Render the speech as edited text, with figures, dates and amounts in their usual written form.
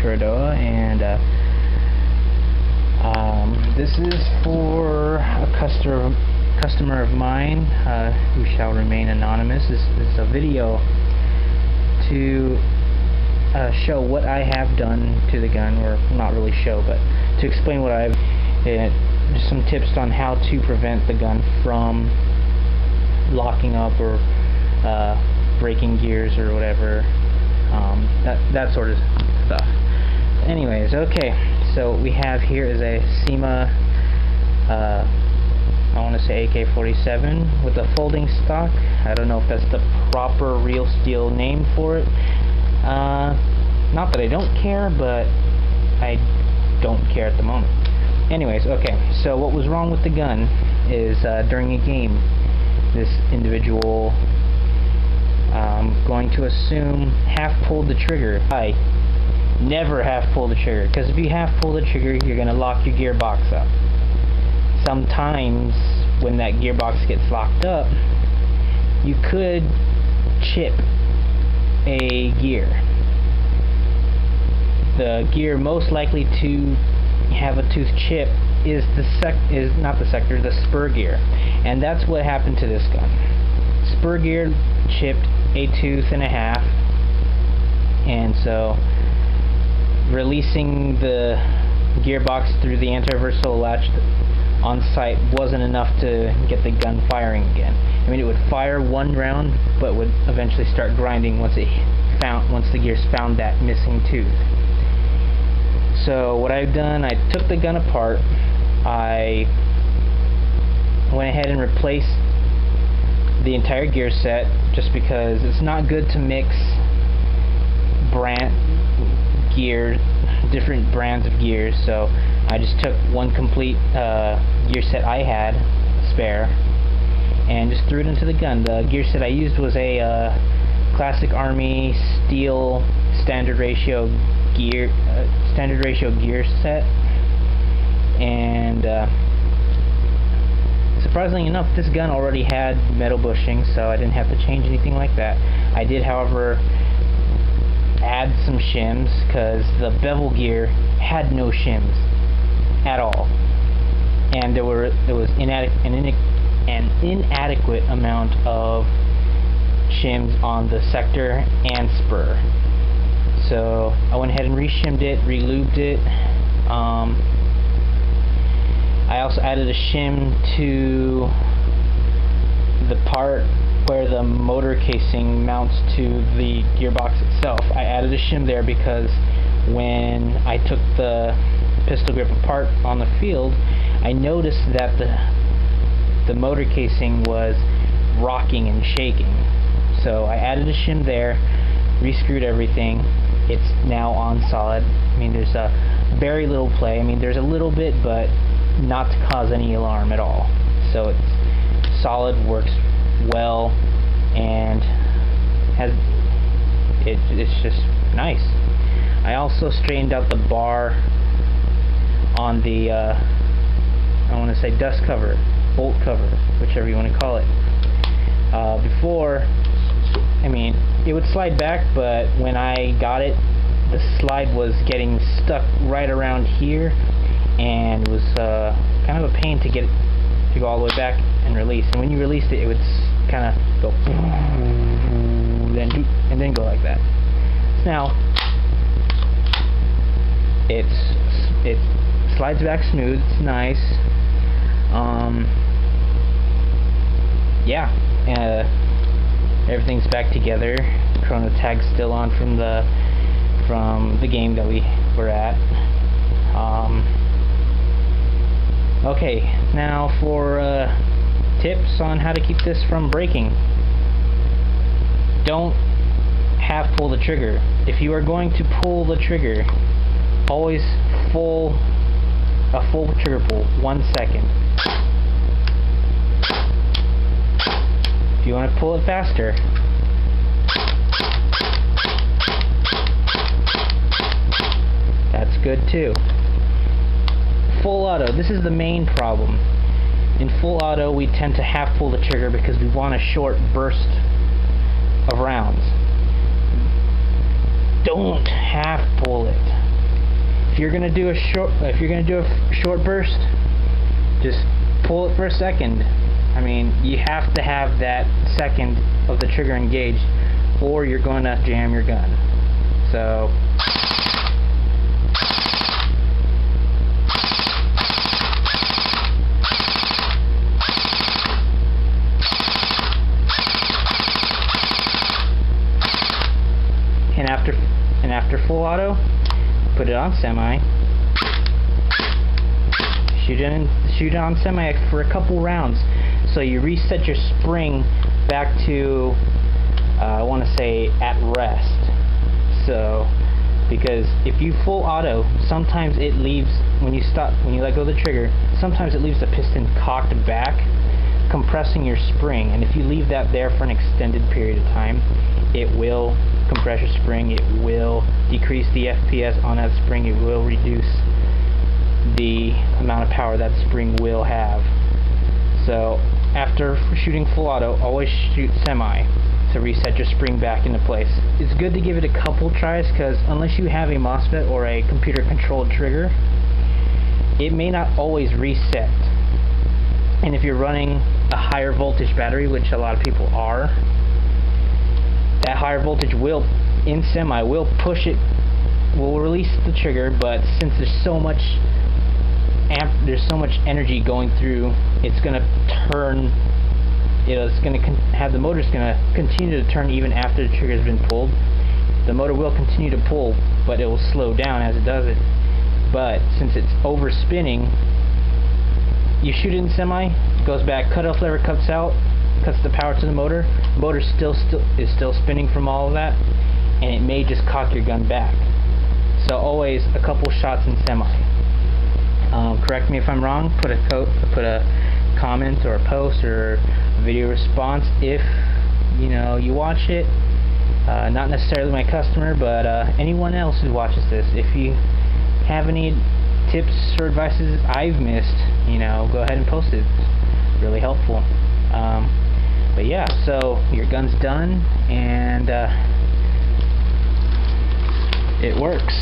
Frodoa, and this is for a customer of mine who shall remain anonymous. This is a video to show what I have done to the gun, or not really show, but to explain what I've just some tips on how to prevent the gun from locking up or breaking gears or whatever, that sort of stuff. Anyways, okay, so what we have here is a SEMA, I want to say AK47 with a folding stock. I don't know if that's the proper real steel name for it. Not that I don't care, but I don't care at the moment. Anyways, okay, so what was wrong with the gun is during a game, this individual, going to assume half-pulled the trigger. I never half-pull the trigger, because if you half-pull the trigger, you're going to lock your gearbox up. Sometimes, when that gearbox gets locked up, you could chip a gear. The gear most likely to have a tooth chip is the spur gear, and that's what happened to this gun. Spur gear chipped a tooth and a half, and so releasing the gearbox through the anti-reversal latch on site wasn't enough to get the gun firing again. I mean, it would fire one round, but would eventually start grinding once the gears found that missing tooth. So what I've done, I took the gun apart, I went ahead and replaced the entire gear set, just because it's not good to mix different brands of gears. So I just took one complete gear set I had spare and just threw it into the gun. The gear set I used was a classic Army steel standard ratio gear set, and surprisingly enough, this gun already had metal bushing, so I didn't have to change anything like that. I did, however, add some shims, because the bevel gear had no shims at all, and there was an inadequate amount of shims on the sector and spur. So I went ahead and re-shimmed it, re-lubed it. I also added a shim to the part where the motor casing mounts to the gearbox itself. I added a shim there because when I took the pistol grip apart on the field, I noticed that the motor casing was rocking and shaking. So I added a shim there, re-screwed everything. It's now on solid. I mean, there's a very little play. I mean, there's a little bit, but not to cause any alarm at all. So it's solid, works well, and it's just nice. I also straightened out the bar on the I want to say dust cover, bolt cover, whichever you want to call it. Before, I mean, it would slide back, but when I got it, the slide was getting stuck right around here, and it was kind of a pain to get it to go all the way back and release. And when you released it, it would kind of go and then go like that. Now it slides back smooth. It's nice. Yeah. Everything's back together. Chrono tag's still on from the game that we were at. Okay, now for tips on how to keep this from breaking. Don't half pull the trigger. If you are going to pull the trigger, always a full trigger pull, 1 second. If you want to pull it faster, that's good too. Full auto, this is the main problem. In full auto, we tend to half pull the trigger because we want a short burst of rounds. Don't half pull it. if you're gonna do a short burst, just pull it for a second. I mean, you have to have that second of the trigger engaged, or you're gonna jam your gun. So. And after full auto, put it on semi. Shoot it on semi for a couple rounds, so you reset your spring back to I want to say at rest. So, because if you full auto, sometimes it leaves when you let go of the trigger. Sometimes it leaves the piston cocked back, compressing your spring, and if you leave that there for an extended period of time, it will compress your spring, it will decrease the FPS on that spring, it will reduce the amount of power that spring will have. So after shooting full auto, always shoot semi to reset your spring back into place. It's good to give it a couple tries, because unless you have a MOSFET or a computer controlled trigger, it may not always reset. And if you're running a higher voltage battery, which a lot of people are, that higher voltage will, in semi, will push it, will release the trigger, but since there's so much energy going through, it's going to turn, it's going to have the motor's going to continue to turn even after the trigger's been pulled. The motor will continue to pull, but it will slow down as it does it. But since it's over spinning, you shoot it in semi, goes back, cutoff lever cuts out, cuts the power to the motor. The motor is still spinning from all of that, and it may just cock your gun back. So always a couple shots in semi. Correct me if I'm wrong. Put a comment or a post or a video response if you watch it. Not necessarily my customer, but anyone else who watches this. If you have any tips or advices I've missed, go ahead and post it. It's really helpful. But yeah, so your gun's done, and it works.